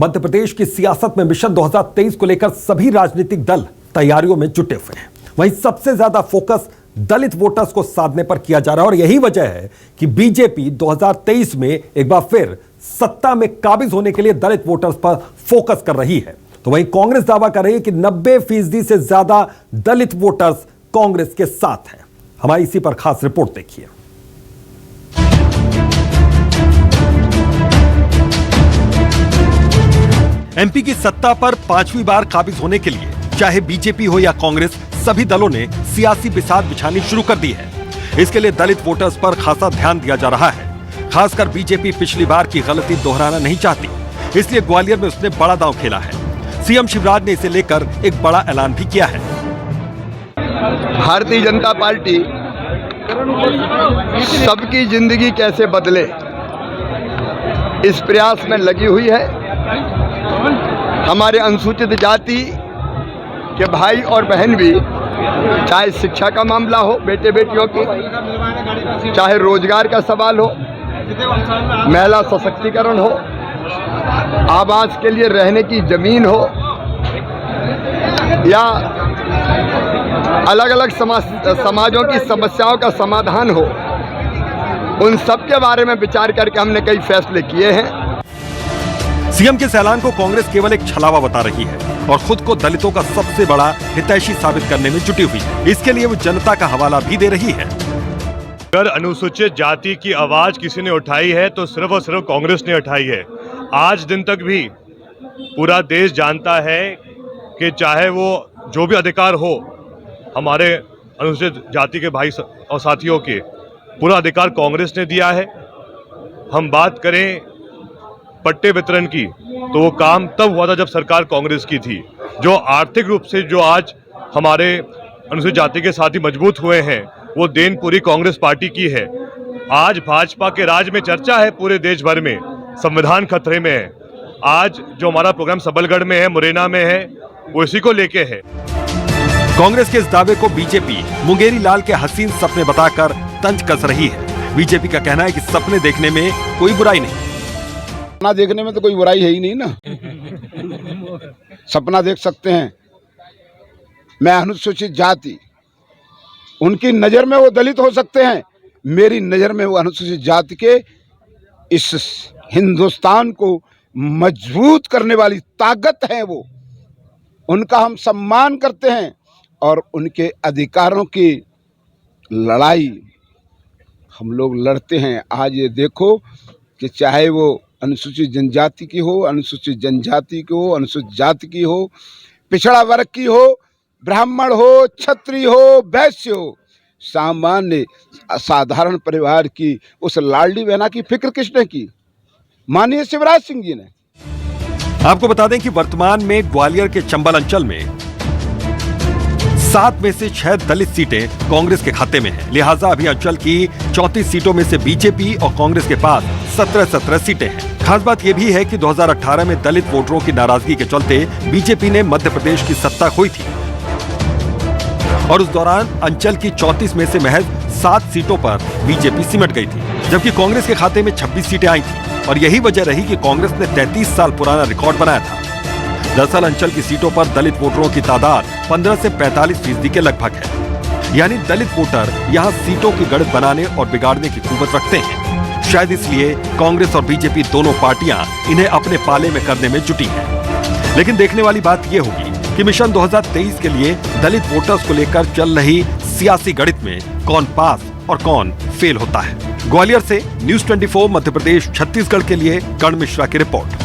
मध्य प्रदेश की सियासत में मिशन 2023 को लेकर सभी राजनीतिक दल तैयारियों में जुटे हुए हैं। वहीं सबसे ज्यादा फोकस दलित वोटर्स को साधने पर किया जा रहा है और यही वजह है कि बीजेपी 2023 में एक बार फिर सत्ता में काबिज होने के लिए दलित वोटर्स पर फोकस कर रही है। तो वहीं कांग्रेस दावा कर रही है कि 90% से ज्यादा दलित वोटर्स कांग्रेस के साथ हैं। हमारी इसी पर खास रिपोर्ट देखिए। एमपी की सत्ता पर 5वीं बार काबिज होने के लिए चाहे बीजेपी हो या कांग्रेस, सभी दलों ने सियासी बिसात बिछानी शुरू कर दी है। इसके लिए दलित वोटर्स पर खासा ध्यान दिया जा रहा है। खासकर बीजेपी पिछली बार की गलती दोहराना नहीं चाहती, इसलिए ग्वालियर में उसने बड़ा दांव खेला है। सीएम शिवराज ने इसे लेकर एक बड़ा ऐलान भी किया है। भारतीय जनता पार्टी सबकी जिंदगी कैसे बदले, इस प्रयास में लगी हुई है। हमारे अनुसूचित जाति के भाई और बहन भी, चाहे शिक्षा का मामला हो बेटे बेटियों की, चाहे रोजगार का सवाल हो, महिला सशक्तिकरण हो, आवास के लिए रहने की जमीन हो, या अलग अलग समाजों की समस्याओं का समाधान हो, उन सब के बारे में विचार करके हमने कई फैसले किए हैं। सीएम के इस ऐलान को कांग्रेस केवल एक छलावा बता रही है और खुद को दलितों का सबसे बड़ा हितैषी साबित करने में जुटी हुई है। इसके लिए वो जनता का हवाला भी दे रही है। अगर अनुसूचित जाति की आवाज किसी ने उठाई है तो सिर्फ और सिर्फ कांग्रेस ने उठाई है। आज दिन तक भी पूरा देश जानता है कि चाहे वो जो भी अधिकार हो, हमारे अनुसूचित जाति के भाई और साथियों के, पूरा अधिकार कांग्रेस ने दिया है। हम बात करें पट्टे वितरण की, तो वो काम तब हुआ था जब सरकार कांग्रेस की थी। जो आर्थिक रूप से जो आज हमारे अनुसूचित जाति के साथी मजबूत हुए हैं, वो देन पूरी कांग्रेस पार्टी की है। आज भाजपा के राज में चर्चा है पूरे देश भर में, संविधान खतरे में है। आज जो हमारा प्रोग्राम सबलगढ़ में है, मुरैना में है, वो इसी को लेके है। कांग्रेस के इस दावे को बीजेपी मुंगेरी लाल के हसीन सपने बताकर तंज कस रही है। बीजेपी का कहना है कि सपने देखने में कोई बुराई नहीं। सपना देखने में तो कोई बुराई है ही नहीं ना। सपना देख सकते हैं। मैं अनुसूचित जाति, उनकी नजर में वो दलित हो सकते हैं, मेरी नजर में वो अनुसूचित जाति के इस हिंदुस्तान को मजबूत करने वाली ताकत है। वो उनका हम सम्मान करते हैं और उनके अधिकारों की लड़ाई हम लोग लड़ते हैं। आज ये देखो कि चाहे वो अनुसूचित जनजाति की हो, अनुसूचित जनजाति की हो, अनुसूचित जाति की हो, पिछड़ा वर्ग की हो, ब्राह्मण हो, क्षत्रिय हो, वैश्य हो, सामान्य साधारण परिवार की उस लाडली बहना की फिक्र किसने की? माननीय शिवराज सिंह जी ने। आपको बता दें कि वर्तमान में ग्वालियर के चंबल अंचल में 7 में से 6 दलित सीटें कांग्रेस के खाते में हैं। लिहाजा अभी अंचल की 34 सीटों में से बीजेपी और कांग्रेस के पास 17 सीटें हैं। खास बात यह भी है कि 2018 में दलित वोटरों की नाराजगी के चलते बीजेपी ने मध्य प्रदेश की सत्ता खोई थी और उस दौरान अंचल की 34 में से महज 7 सीटों पर बीजेपी सिमट गई थी, जबकि कांग्रेस के खाते में 26 सीटें आई थी। और यही वजह रही कि कांग्रेस ने 33 साल पुराना रिकॉर्ड बनाया था। दरअसल अंचल की सीटों पर दलित वोटरों की तादाद 15 से 45% के लगभग है। यानी दलित वोटर यहाँ सीटों की गढ़ बनाने और बिगाड़ने की कुवत रखते हैं। शायद इसलिए कांग्रेस और बीजेपी दोनों पार्टियां इन्हें अपने पाले में करने में जुटी हैं। लेकिन देखने वाली बात यह होगी कि मिशन 2023 के लिए दलित वोटर्स को लेकर चल रही सियासी गणित में कौन पास और कौन फेल होता है। ग्वालियर से न्यूज़ 24 मध्य प्रदेश छत्तीसगढ़ के लिए कर्ण मिश्रा की रिपोर्ट।